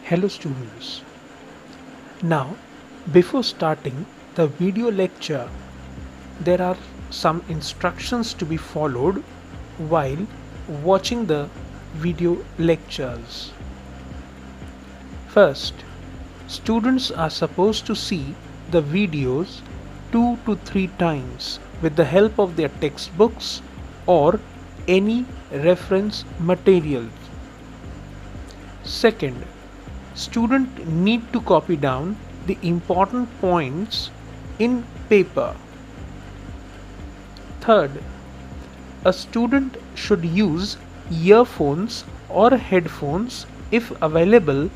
Hello students. Now, before starting the video lecture, there are some instructions to be followed while watching the video lectures. First, students are supposed to see the videos 2 to 3 times with the help of their textbooks or any reference materials. Second, student need to copy down the important points in paper. Third, a student should use earphones or headphones if available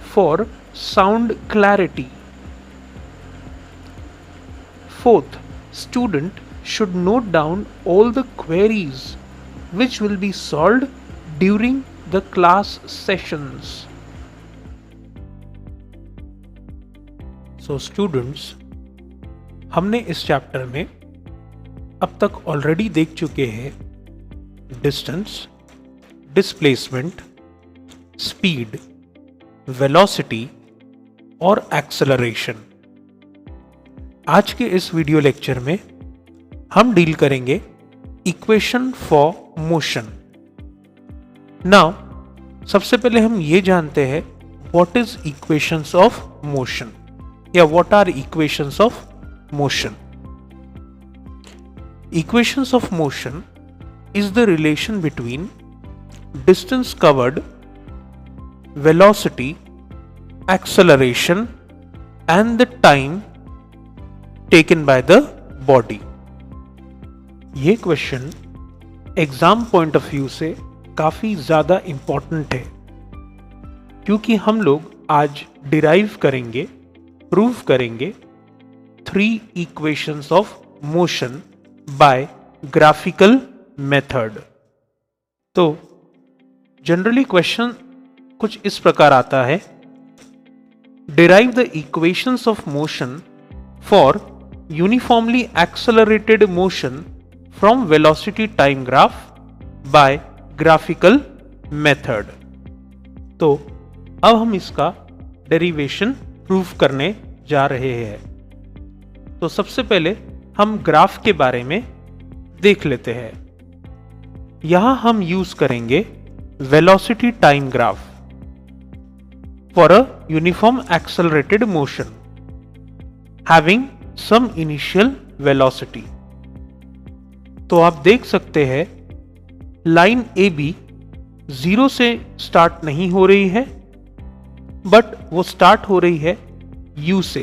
for sound clarity. Fourth, student should note down all the queries which will be solved during the class sessions. So students, हमने इस chapter में अब तक already देख चुके हैं distance, displacement, speed, velocity और acceleration. आज के इस वीडियो लेक्चर में हम डील करेंगे इक्वेशन फॉर मोशन। नाउ सबसे पहले हम ये जानते हैं what is equations of motion या what are equations of motion. Equations of motion is the relation between distance covered, velocity, acceleration and the time taken by the body. ये question exam point of view से काफी ज्यादा important है क्योंकि हम लोग आज डिराइव करेंगे, प्रूव करेंगे 3 equations of motion by graphical method. तो जनरली क्वेश्चन कुछ इस प्रकार आता है, derive the equations of motion for uniformly accelerated motion from velocity time graph by graphical method. तो अब हम इसका डेरिवेशन प्रूव करने जा रहे हैं। तो सबसे पहले हम ग्राफ के बारे में देख लेते हैं। यहां हम यूज करेंगे velocity time graph for a uniform accelerated motion having some initial velocity. तो आप देख सकते हैं लाइन ए बी 0 से स्टार्ट नहीं हो रही है, बट वो स्टार्ट हो रही है यू से।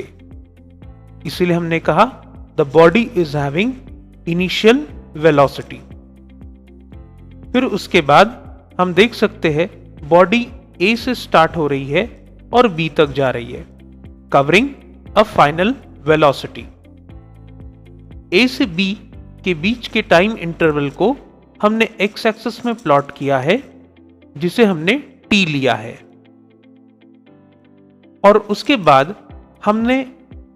इसीलिए हमने कहा the body is having initial velocity. फिर उसके बाद हम देख सकते हैं बॉडी ए से स्टार्ट हो रही है और बी तक जा रही है, कवरिंग अ फाइनल वेलोसिटी। ए से बी के बीच के टाइम इंटरवल को हमने एक्स एक्सिस में प्लॉट किया है, जिसे हमने टी लिया है। और उसके बाद हमने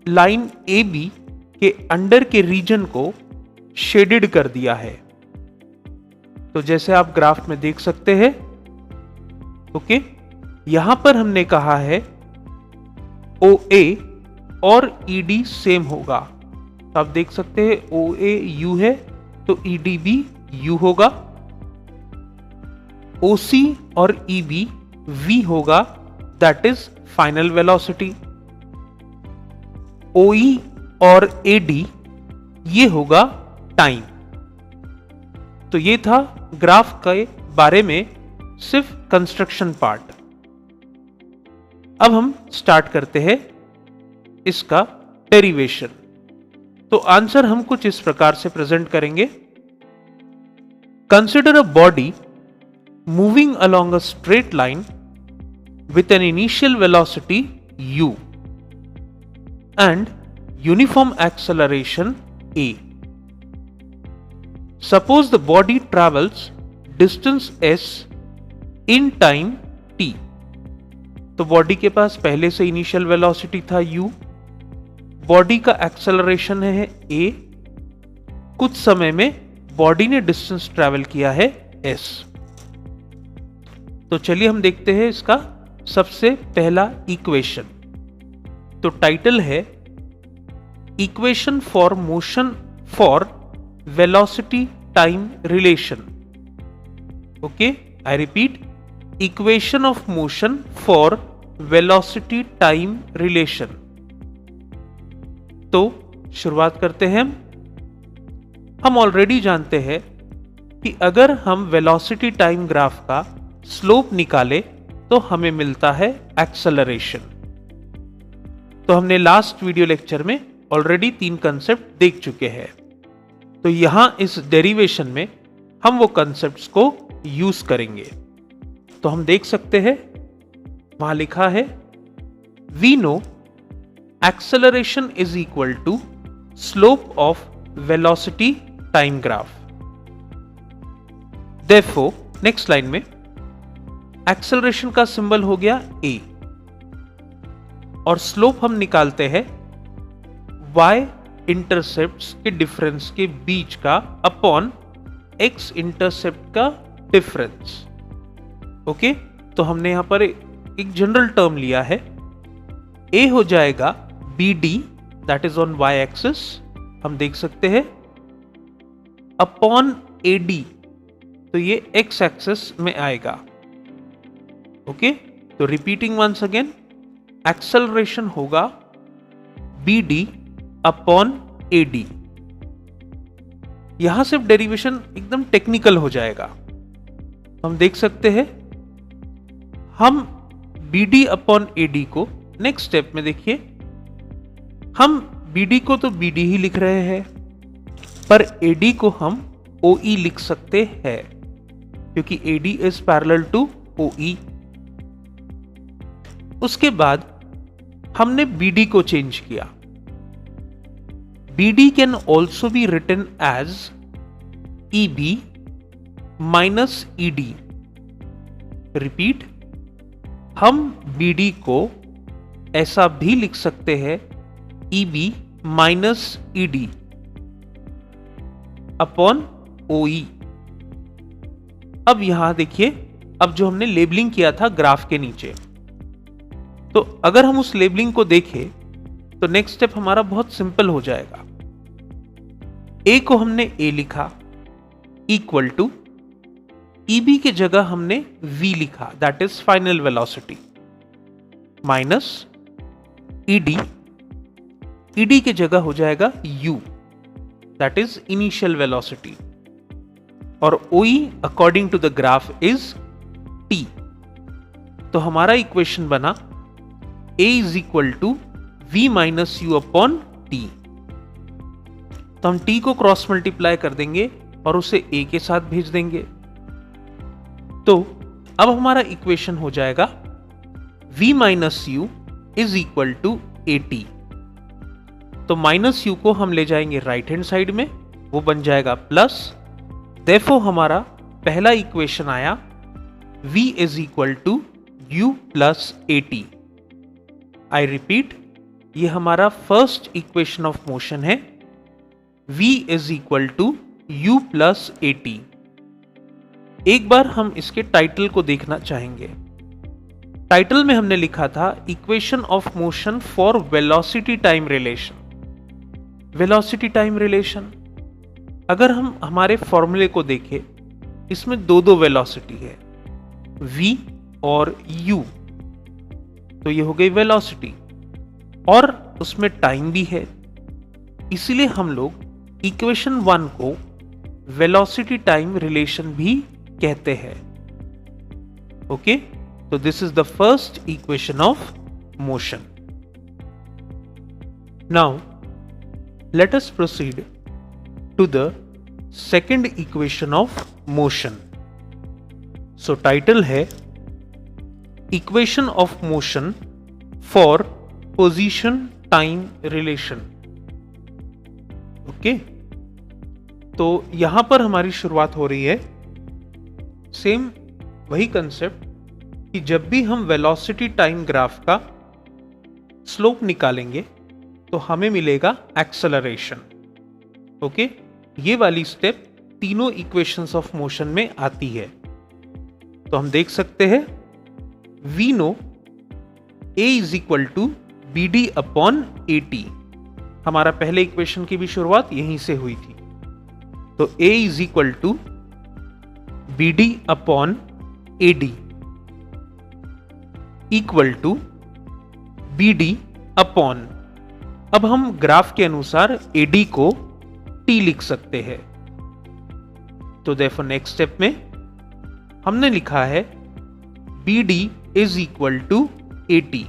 लाइन ए बी के अंडर के रीजन को शेडेड कर दिया है। तो जैसे आप ग्राफ में देख सकते हैं, ओके, यहां पर हमने कहा है ओ ए और ई डी सेम होगा। तो आप देख सकते हैं ओ ए यू है तो ई डी भी यू होगा, ओ सी और ई बी वी होगा, दैट इज फाइनल वेलोसिटी। ओ ई और ए डी ये होगा टाइम। तो ये था ग्राफ के बारे में सिर्फ कंस्ट्रक्शन पार्ट। अब हम स्टार्ट करते हैं इसका डेरिवेशन। तो आंसर हम कुछ इस प्रकार से प्रेजेंट करेंगे। Consider a body moving along a straight line with an initial velocity u and uniform acceleration a. Suppose the body travels distance s in time t. तो बॉडी के पास पहले से इनिशियल वेलोसिटी था u, बॉडी का acceleration है a, कुछ समय में बॉडी ने डिस्टेंस ट्रैवल किया है s। तो चलिए हम देखते हैं इसका सबसे पहला इक्वेशन। तो टाइटल है equation for motion for velocity time relation. Okay, I repeat, equation of motion for velocity time relation. तो शुरुआत करते हैं। हम ऑलरेडी जानते हैं कि अगर हम वेलोसिटी टाइम ग्राफ का स्लोप निकाले तो हमें मिलता है एक्सेलरेशन। तो हमने लास्ट वीडियो लेक्चर में ऑलरेडी 3 कंसेप्ट देख चुके हैं। तो यहां इस डेरिवेशन में हम वो कंसेप्ट्स को यूज करेंगे। तो हम देख सकते हैं वहां लिखा है we know acceleration is equal to slope of velocity time graph. Therefore, next line में एक्सेलरेशन का सिंबल हो गया a और स्लोप हम निकालते हैं y इंटरसेप्ट्स के डिफरेंस के बीच का अपॉन x इंटरसेप्ट का डिफरेंस। ओके, तो हमने यहां पर एक जनरल टर्म लिया है। a हो जाएगा bd, that is on y axis, हम देख सकते हैं, अपॉन ad, तो ये x एक्सिस में आएगा। ओके, तो रिपीटिंग वंस अगेन, एक्सेलरेशन होगा bd अपॉन ad। यहां सिर्फ डेरिवेशन एकदम टेक्निकल हो जाएगा। हम देख सकते हैं हम bd अपॉन ad को नेक्स्ट स्टेप में देखिए, हम bd को तो bd ही लिख रहे हैं, पर ad को हम OE लिख सकते हैं क्योंकि AD is parallel to OE। उसके बाद हमने BD को चेंज किया। BD can also be written as EB minus ED। Repeat, हम BD को ऐसा भी लिख सकते हैं EB minus ED upon OE। अब यहां देखिए, अब जो हमने लेबलिंग किया था ग्राफ के नीचे, तो अगर हम उस लेबलिंग को देखें तो नेक्स्ट स्टेप हमारा बहुत सिंपल हो जाएगा। A को हमने A लिखा इक्वल टू EB के जगह हमने V लिखा, that is final velocity, minus ED के जगह हो जाएगा U, that is initial velocity, और OE according to the graph is T। तो हमारा इक्वेशन बना A is equal to V minus U upon T। तो हम T को क्रॉस मल्टीप्लाई कर देंगे और उसे A के साथ भेज देंगे। तो अब हमारा इक्वेशन हो जाएगा V minus U is equal to AT। तो माइनस U को हम ले जाएंगे राइट हैंड साइड में, वो बन जाएगा प्लस। Therefore, हमारा पहला इक्वेशन आया V is equal to U plus AT। I repeat, ये हमारा फर्स्ट इक्वेशन ऑफ मोशन है, V is equal to U plus AT। एक बार हम इसके टाइटल को देखना चाहेंगे। टाइटल में हमने लिखा था equation of motion for velocity time relation. Velocity time relation, अगर हम हमारे फॉर्मूले को देखें, इसमें दो वेलोसिटी है, v और u। तो ये हो गई वेलोसिटी और उसमें टाइम भी है, इसीलिए हम लोग इक्वेशन 1 को वेलोसिटी टाइम रिलेशन भी कहते हैं। ओके, तो this is the first equation of motion. Now let us proceed to the second equation of motion. So title है equation of motion for position time relation. Okay, तो यहां पर हमारी शुरुआत हो रही है सेम वही कंसेप्ट कि जब भी हम वेलोसिटी टाइम ग्राफ का स्लोप निकालेंगे तो हमें मिलेगा एक्सेलरेशन। ओके, ये वाली स्टेप तीनों इक्वेशंस ऑफ मोशन में आती है। तो हम देख सकते हैं we know A is equal to B D upon A T. हमारा पहले इक्वेशन की भी शुरुआत यहीं से हुई थी। तो A is equal to B D upon A D equal to B D upon, अब हम ग्राफ के अनुसार AD को T लिख सकते हैं। तो देखो नेक्स्ट स्टेप में हमने लिखा है BD is equal to AT।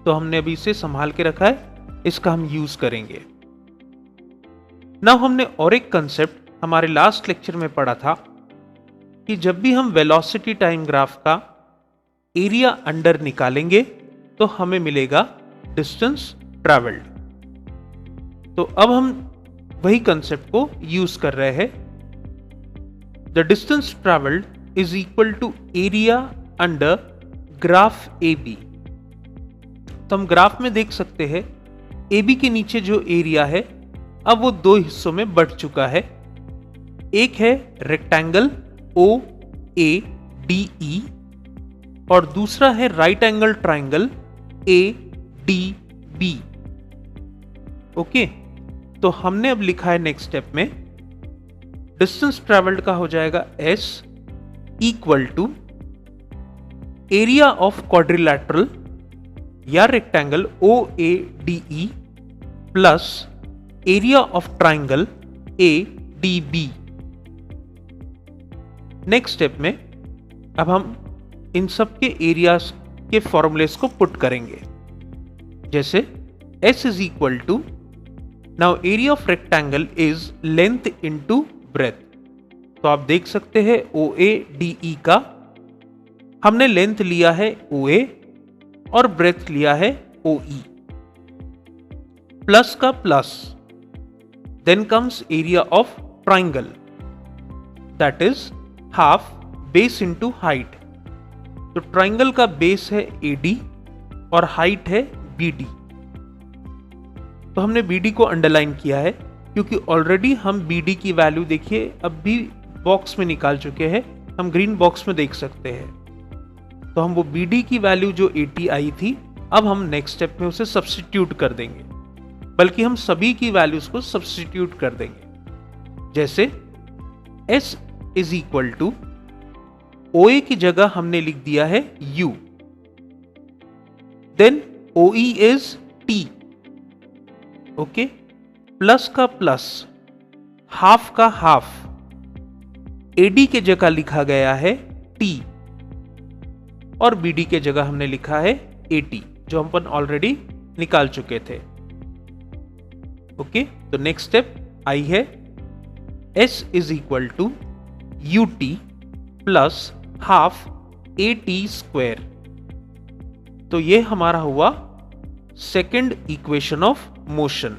तो हमने अभी इसे संभाल के रखा है, इसका हम यूज करेंगे। नाउ हमने और एक कंसेप्ट हमारे लास्ट लेक्चर में पढ़ा था कि जब भी हम वेलोसिटी टाइम ग्राफ का एरिया अंडर निकालेंगे तो हमें मिलेगा डिस्टेंस ट्रैवल्ड। तो अब हम वही कंसेप्ट को यूज कर रहे हैं। The distance travelled is equal to area under graph A B. तो हम ग्राफ में देख सकते हैं ए बी के नीचे जो एरिया है अब वो दो हिस्सों में बढ़ चुका है। एक है रेक्टेंगल ओ ए डी ई और दूसरा है right angle triangle A D B. Okay, तो हमने अब लिखा है नेक्स्ट स्टेप में डिस्टेंस ट्रैवल्ड का हो जाएगा S equal to area of quadrilateral या rectangle O A D E plus area of triangle A D B. Next step में अब हम इन सब के एरियाज के फॉर्मूलेस को पुट करेंगे। जैसे S is equal to, now area of rectangle is length into breadth. तो आप देख सकते हैं OADE का हमने लेंथ लिया है OA और ब्रेथ लिया है OE। प्लस का plus, then comes area of triangle that is half base into height. तो ट्राइंगल का बेस है AD और हाइट है BD। तो हमने BD को अंडरलाइन किया है क्योंकि ऑलरेडी हम BD की वैल्यू देखिए अब भी बॉक्स में निकाल चुके हैं, हम ग्रीन बॉक्स में देख सकते हैं। तो हम वो BD की वैल्यू जो 80 आई थी अब हम नेक्स्ट स्टेप में उसे सब्स्टिट्यूट कर देंगे, बल्कि हम सभी की वैल्यूज को सब्स्टिट्यूट कर देंगे। जैसे S is equal to OA की जगह हमने लिख दिया है U, then OE is T। Okay, plus का प्लस, हाफ का हाफ, AD के जगह लिखा गया है T और BD के जगह हमने लिखा है AT जो हम अपन ऑलरेडी निकाल चुके थे। ओके, तो नेक्स्ट स्टेप आई है S is equal to UT plus half AT square. तो ये हमारा हुआ सेकेंड इक्वेशन ऑफ मोशन,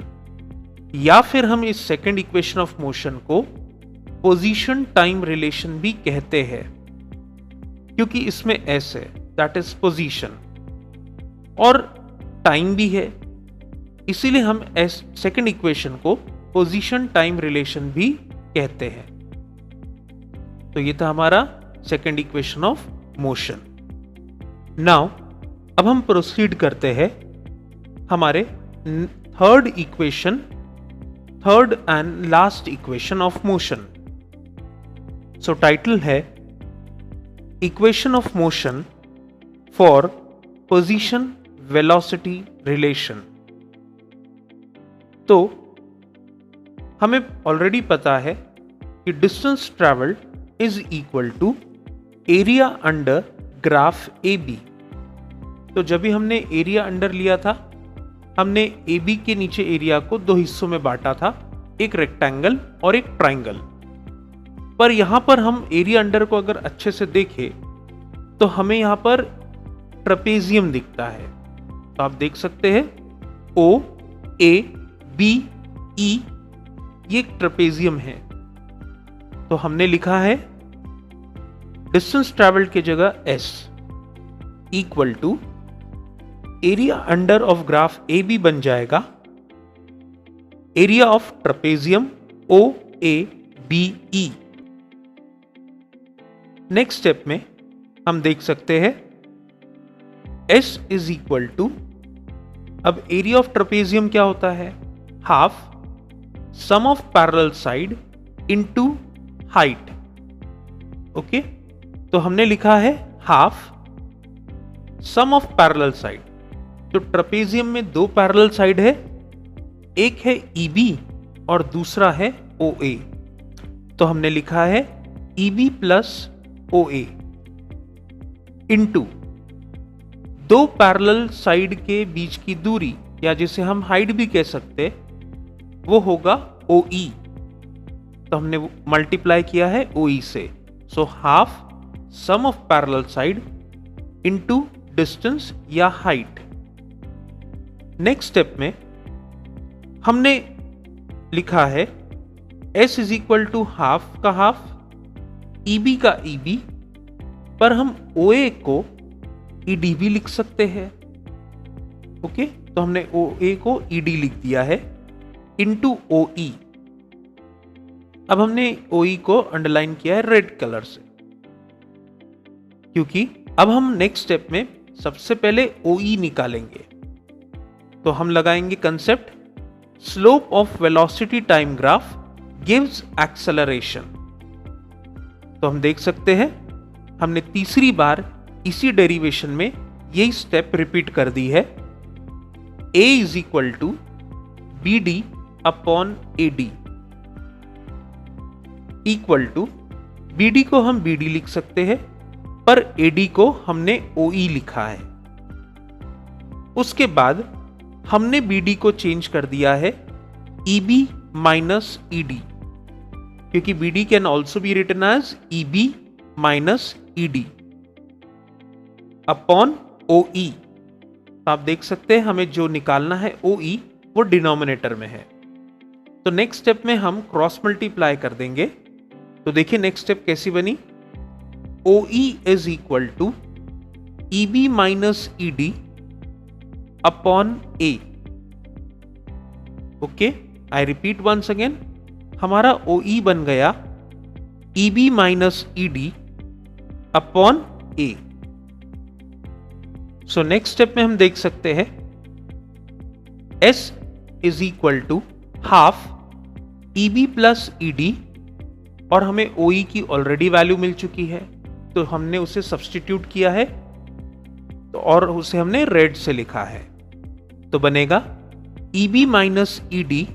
या फिर हम इस सेकेंड इक्वेशन ऑफ मोशन को पोजीशन टाइम रिलेशन भी कहते हैं क्योंकि इसमें S है दैट इज पोजीशन और टाइम भी है, इसीलिए हम सेकेंड इक्वेशन को पोजीशन टाइम रिलेशन भी कहते हैं। तो ये था हमारा second equation of motion. Now अब हम प्रोसीड करते हैं हमारे third equation, third and last equation of motion. So title है equation of motion for position velocity relation. तो हमें ऑलरेडी पता है कि distance travelled is equal to area under graph AB। तो जब भी हमने एरिया अंडर लिया था हमने AB के नीचे एरिया को दो हिस्सों में बांटा था, एक रेक्टेंगल और एक ट्राइंगल। पर यहां पर हम एरिया अंडर को अगर अच्छे से देखें तो हमें यहां पर ट्रेपेजियम दिखता है। तो आप देख सकते हैं OABE ये एक ट्रेपेजियम है। तो हमने लिखा है डिस्टेंस ट्रैवल्ड की जगह S equal to area under of graph AB बन जाएगा area of trapezium OABE। Next step में हम देख सकते हैं S इज इक्वल टू, अब एरिया ऑफ ट्रेपेजियम क्या होता है? Half sum of parallel side into height. Okay, तो हमने लिखा है half sum of parallel side. तो ट्रेपेजियम में दो पैरेलल साइड है, एक है EB और दूसरा है OA। तो हमने लिखा है EB प्लस OA इनटू दो पैरेलल साइड के बीच की दूरी, या जिसे हम हाइट भी कह सकते, वो होगा OE। तो हमने मल्टीप्लाई किया है OE से। So half sum of parallel side into distance या हाइट। नेक्स्ट स्टेप में हमने लिखा है S is equal to half का हाफ, EB का EB, पर हम OA को ED भी लिख सकते हैं। ओके, तो हमने OA को ED लिख दिया है इनटू OE। अब हमने OE को अंडरलाइन किया है रेड कलर से, क्योंकि अब हम नेक्स्ट स्टेप में सबसे पहले OE निकालेंगे। तो हम लगाएंगे concept slope of velocity time graph gives acceleration. तो हम देख सकते हैं हमने तीसरी बार इसी डेरिवेशन में यही स्टेप रिपीट कर दी है। A is equal to BD upon AD equal to, BD को हम BD लिख सकते हैं, पर AD को हमने OE लिखा है। उसके बाद हमने BD को चेंज कर दिया है EB माइनस ED, क्योंकि BD can also be written as EB minus ED upon OE। आप देख सकते हैं हमें जो निकालना है OE वो डिनोमिनेटर में है। तो नेक्स्ट स्टेप में हम क्रॉस मल्टीप्लाई कर देंगे। तो देखिए नेक्स्ट स्टेप कैसी बनी। OE is equal to EB minus ED upon A। Okay, I repeat once again, हमारा OE बन गया EB minus ED upon A। So next step में हम देख सकते हैं S is equal to half EB plus ED, और हमें OE की ऑलरेडी वैल्यू मिल चुकी है, तो हमने उसे सब्स्टिट्यूट किया है, तो और उसे हमने रेड से लिखा है। तो बनेगा EB minus ED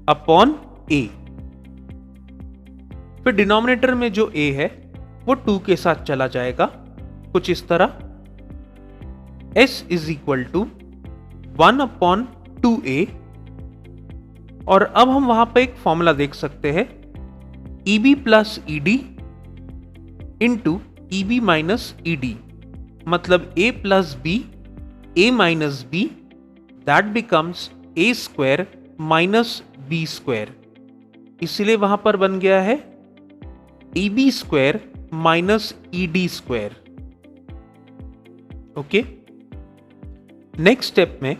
upon A। फिर डिनोमिनेटर में जो A है वो 2 के साथ चला जाएगा, कुछ इस तरह। S is equal to 1 upon 2A, और अब हम वहां पे एक फॉर्मूला देख सकते हैं EB plus ED into EB minus ED, मतलब A plus B, A minus B, that becomes A square minus B square. इसलिए वहां पर बन गया है EB square minus ED square. Okay, next step में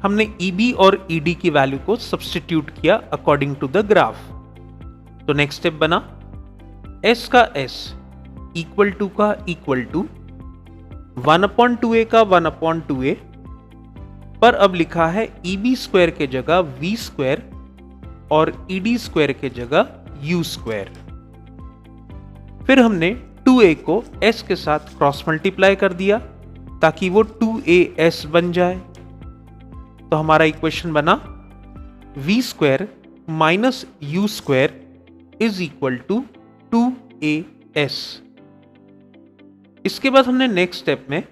हमने EB और ED की वैल्यू को सब्स्टिट्यूट किया अकॉर्डिंग टू द ग्राफ। तो नेक्स्ट स्टेप बना S का S इक्वल टू का इक्वल टू 1 अपॉन 2A का 1 अपॉन 2A, पर अब लिखा है EB स्क्वायर के जगह V स्क्वायर और ED स्क्वायर के जगह U स्क्वायर। फिर हमने 2A को S के साथ क्रॉस मल्टीप्लाई कर दिया ताकि वो 2AS बन जाए। तो हमारा इक्वेशन बना V square minus U square is equal to 2AS। इसके बाद हमने नेक्स्ट स्टेप में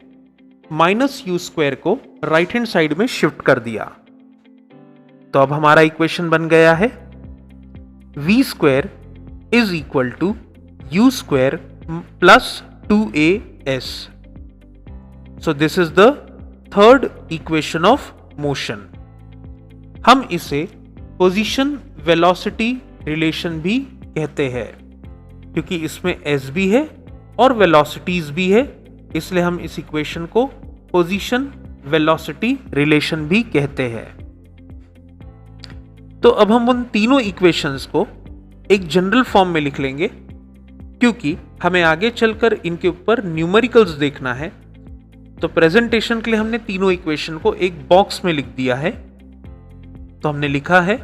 माइनस U स्क्वायर को राइट हैंड साइड में शिफ्ट कर दिया। तो अब हमारा इक्वेशन बन गया है V square is equal to U square plus 2AS। So this is the third equation of motion. हम इसे पोजीशन वेलोसिटी रिलेशन भी कहते हैं, क्योंकि इसमें S भी है और वेलोसिटीज भी है, इसलिए हम इस इक्वेशन को पोजीशन वेलोसिटी रिलेशन भी कहते हैं। तो अब हम उन तीनों इक्वेशंस को एक जनरल फॉर्म में लिख लेंगे, क्योंकि हमें आगे चलकर इनके ऊपर न्यूमेरिकल्स देखना है। तो प्रेजेंटेशन के लिए हमने तीनों इक्वेशन को एक बॉक्स में लिख दिया है। तो हमने लिखा है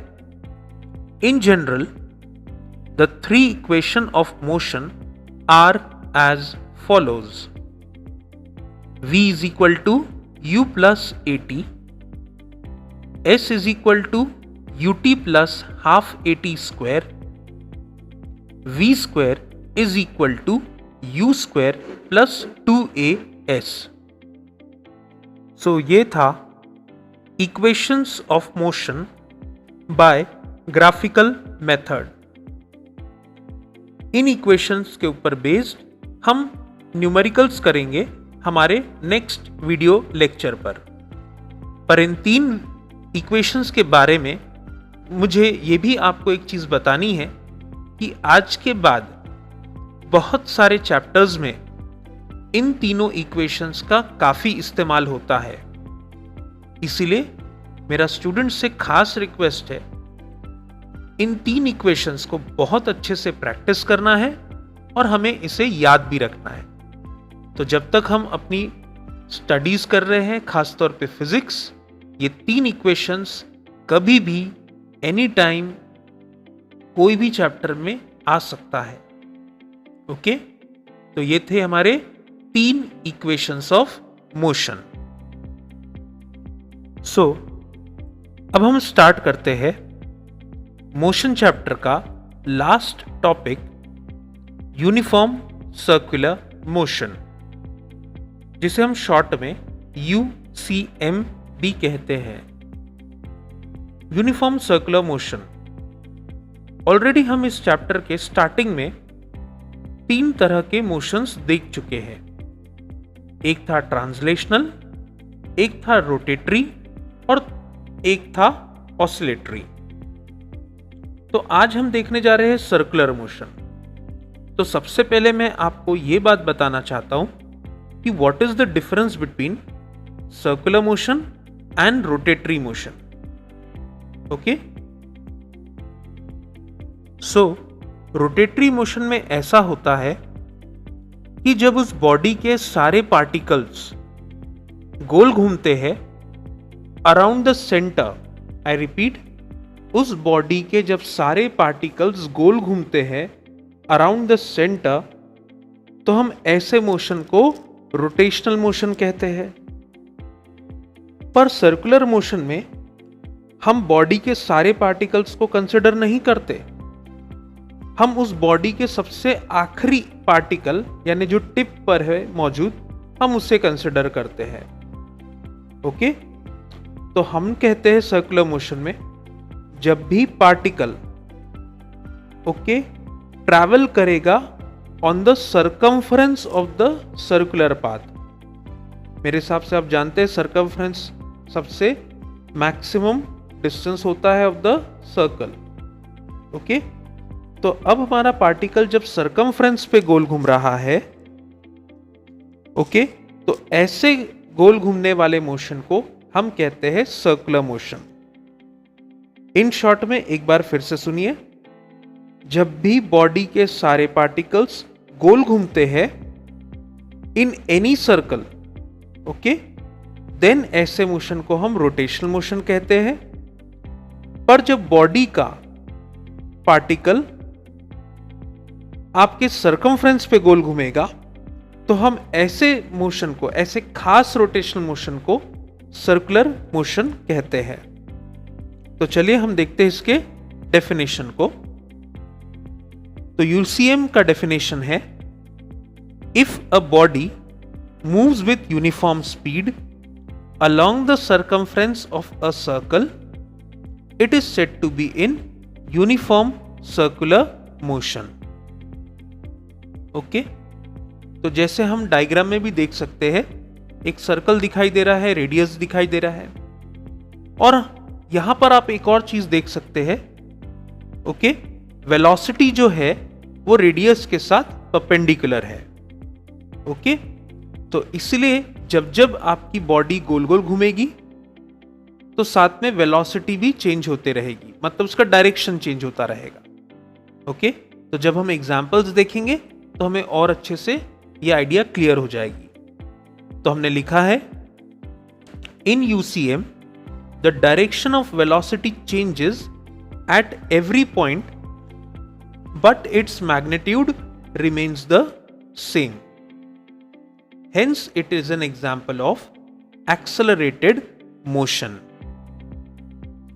in general the three equation of motion are as follows. v is equal to u plus at, s is equal to ut plus half at square, v square is equal to u square plus 2as। So ये था equations of motion by graphical method। In equations के ऊपर based हम numericals करेंगे हमारे next video lecture पर इन तीन equations के बारे में मुझे ये भी आपको एक चीज बतानी है कि आज के बाद बहुत सारे चैप्टर्स में इन तीनों इक्वेशंस का काफी इस्तेमाल होता है। इसीलिए मेरा स्टूडेंट से खास रिक्वेस्ट है, इन तीन इक्वेशंस को बहुत अच्छे से प्रैक्टिस करना है और हमें इसे याद भी रखना है। तो जब तक हम अपनी स्टडीज कर रहे हैं, खासतौर पे फिजिक्स, ये तीन इक्वेशंस कभी भी एनी टाइम कोई भी चैप्टर में आ सकता है। ओके, तो ये थे हमारे तीन इक्वेशंस ऑफ मोशन। सो अब हम स्टार्ट करते हैं मोशन चैप्टर का last topic, uniform circular motion, जिसे हम शॉर्ट में UCM भी कहते हैं। यूनिफॉर्म सर्कुलर मोशन, ऑलरेडी हम इस चैप्टर के स्टार्टिंग में तीन तरह के मोशंस देख चुके हैं। एक था ट्रांसलेशनल, एक था रोटेटरी और एक था ऑसिलेटरी। तो आज हम देखने जा रहे हैं सर्कुलर मोशन। तो सबसे पहले मैं आपको यह बात बताना चाहता हूं कि what is the difference between circular motion and rotatory motion. Okay, so rotatory motion में ऐसा होता है कि जब उस बॉडी के सारे पार्टिकल्स गोल घूमते हैं around the centre, I repeat, उस बॉडी के जब सारे पार्टिकल्स गोल घूमते हैं अराउंड द सेंटर, तो हम ऐसे मोशन को रोटेशनल मोशन कहते हैं। पर सर्कुलर मोशन में हम बॉडी के सारे पार्टिकल्स को कंसिडर नहीं करते। हम उस बॉडी के सबसे आखिरी पार्टिकल यानी जो टिप पर है मौजूद, हम उसे कंसिडर करते हैं। ओके, तो हम कहते हैं सर्कुलर मोशन में जब भी पार्टिकल ओके ट्रैवल करेगा on the circumference of the circular path. मेरे हिसाब से आप जानते हैं सर्कमफ्रेंस सबसे मैक्सिमम डिस्टेंस होता है ऑफ द सर्कल। ओके, तो अब हमारा पार्टिकल जब सर्कमफ्रेंस पे गोल घूम रहा है, ओके, तो ऐसे गोल घूमने वाले मोशन को हम कहते हैं सर्कुलर मोशन। इन शॉर्ट में एक बार फिर से सुनिए, जब भी बॉडी के सारे पार्टिकल्स गोल घूमते हैं in any circle, okay, then ऐसे मोशन को हम रोटेशनल मोशन कहते हैं। पर जब बॉडी का पार्टिकल आपके सर्कमफ्रेंस पे गोल घूमेगा, तो हम ऐसे मोशन को, ऐसे खास रोटेशनल मोशन को सर्कुलर मोशन कहते हैं। तो चलिए हम देखते हैं इसके डेफिनेशन को। तो यूसीएम का डेफिनेशन है, if a body moves with uniform speed along the circumference of a circle, it is said to be in uniform circular motion. Okay, तो जैसे हम डायग्राम में भी देख सकते हैं, एक सर्कल दिखाई दे रहा है, रेडियस दिखाई दे रहा है, और यहां पर आप एक और चीज देख सकते हैं। ओके, वेलोसिटी जो है वो रेडियस के साथ परपेंडिकुलर है। ओके, तो इसलिए जब जब आपकी बॉडी गोल गोल घूमेगी तो साथ में वेलोसिटी भी चेंज होते रहेगी, मतलब उसका डायरेक्शन चेंज होता रहेगा। ओके, तो जब हम एग्जांपल्स देखेंगे तो हमें और अच्छे से ये आइडिया क्लियर हो जाएगी। तो हमने लिखा है in UCM the direction of velocity changes at every point but its magnitude remains the same. Hence it is an example of accelerated motion.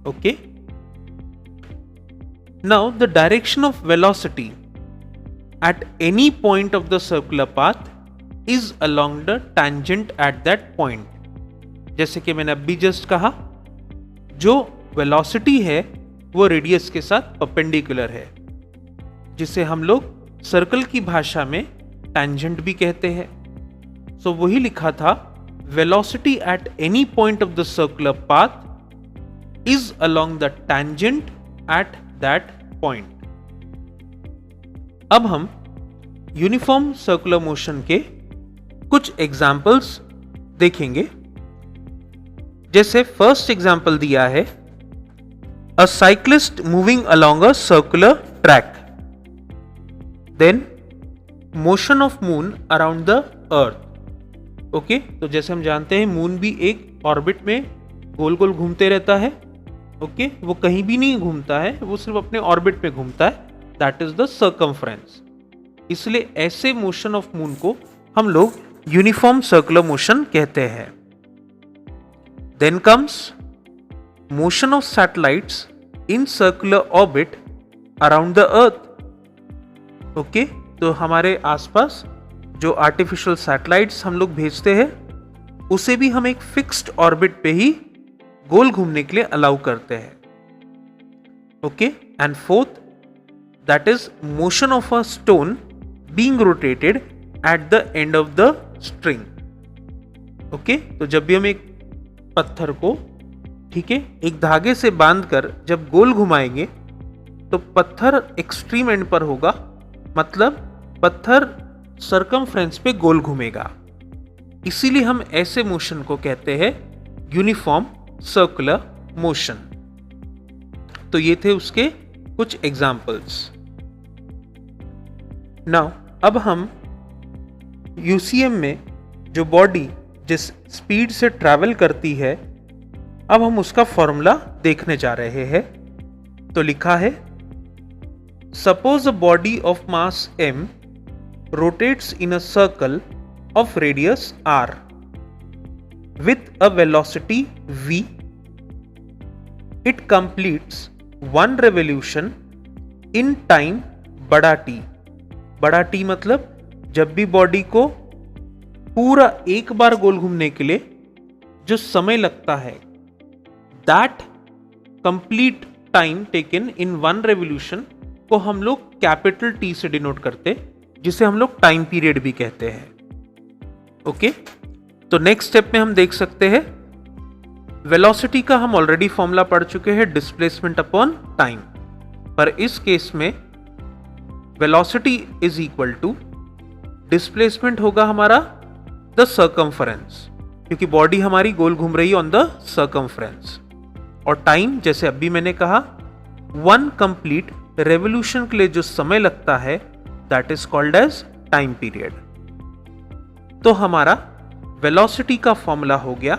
Okay. Now the direction of velocity at any point of the circular path is along the tangent at that point. जैसे कि मैंने अभी just कहा, जो velocity है वो radius के साथ परपेंडिकुलर है, जिसे हम लोग सर्कल की भाषा में टैंजेंट भी कहते हैं. सो वही लिखा था, velocity at any point of the circular path is along the tangent at that point. अब हम यूनिफॉर्म सर्कुलर मोशन के कुछ एग्जाम्पल्स देखेंगे. जैसे फर्स्ट एग्जाम्पल दिया है, a cyclist moving along a circular track, then motion of moon around the earth. Okay, तो जैसे हम जानते हैं मून भी एक ऑर्बिट में गोल गोल घूमते रहता है. ओके, वो कहीं भी नहीं घूमता है, वो सिर्फ अपने ऑर्बिट में घूमता है. That is the circumference. इसलिए ऐसे मोशन ऑफ मून को हम लोग यूनिफॉर्म सर्कुलर मोशन कहते हैं. Then comes motion of satellites in circular orbit around the earth. Okay, तो हमारे आसपास जो आर्टिफिशियल सैटेलाइट्स हम लोग भेजते हैं, उसे भी हम एक फिक्स्ड ऑर्बिट पे ही गोल घूमने के लिए अलाउ करते हैं. Okay, and fourth, that is motion of a stone being rotated at the end of the string. Okay, तो जब भी हम एक पत्थर को, ठीक है, एक धागे से बांधकर जब गोल घुमाएंगे तो पत्थर एक्सट्रीम एंड पर होगा, मतलब पत्थर सर्कमफ्रेंस पे गोल घूमेगा. इसीलिए हम ऐसे मोशन को कहते हैं यूनिफॉर्म सर्कुलर मोशन. तो ये थे उसके कुछ एग्जाम्पल्स. नाउ अब हम यूसीएम में जो बॉडी जिस स्पीड से ट्रैवल करती है, अब हम उसका फॉर्मूला देखने जा रहे हैं. तो लिखा है, suppose a body of mass m rotates in a circle of radius r with a velocity v. It completes one revolution in time बड़ा T. बड़ा T मतलब जब भी बॉडी को पूरा एक बार गोल घूमने के लिए जो समय लगता है, that complete time taken in one revolution को हम लोग कैपिटल T से डिनोट करते, जिसे हम लोग टाइम पीरियड भी कहते हैं. ओके, तो नेक्स्ट स्टेप में हम देख सकते हैं, वेलोसिटी का हम ऑलरेडी फॉर्मूला पढ़ चुके हैं, डिस्प्लेसमेंट अपॉन टाइम. पर इस केस में velocity is equal to displacement होगा हमारा द सर्कमफ्रेंस, क्योंकि बॉडी हमारी गोल घूम रही है ऑन द सर्कमफ्रेंस. और टाइम, जैसे अभी मैंने कहा, वन कंप्लीट रेवोल्यूशन के लिए जो समय लगता है, that is called as time period. तो हमारा वेलोसिटी का फॉर्मूला हो गया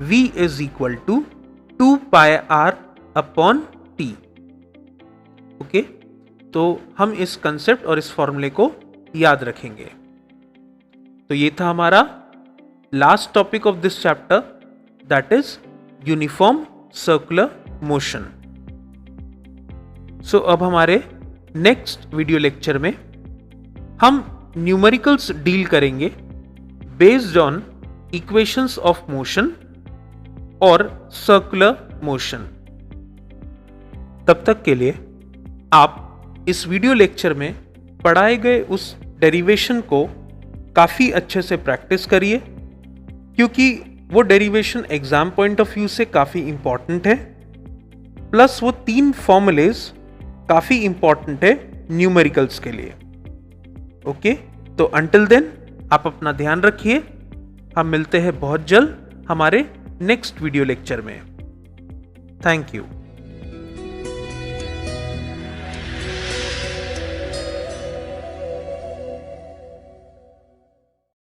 v is equal to 2 pi r upon t. Okay, तो हम इस कंसेप्ट और इस फॉर्मूले को याद रखेंगे. तो ये था हमारा last topic of this chapter, that is uniform circular motion. So अब हमारे नेक्स्ट वीडियो लेक्चर में हम न्यूमेरिकल्स डील करेंगे based on equations of motion और सर्कुलर मोशन. तब तक के लिए आप इस वीडियो लेक्चर में पढ़ाए गए उस डेरिवेशन को काफ़ी अच्छे से प्रैक्टिस करिए, क्योंकि वो derivation exam point of view से काफ़ी इंपॉर्टेंट है. प्लस वो 3 फॉर्मूलेज काफ़ी इंपॉर्टेंट है न्यूमेरिकल्स के लिए. ओके, तो अंटिल देन आप अपना ध्यान रखिए. हम मिलते हैं बहुत जल्द हमारे नेक्स्ट वीडियो लेक्चर में. Thank you.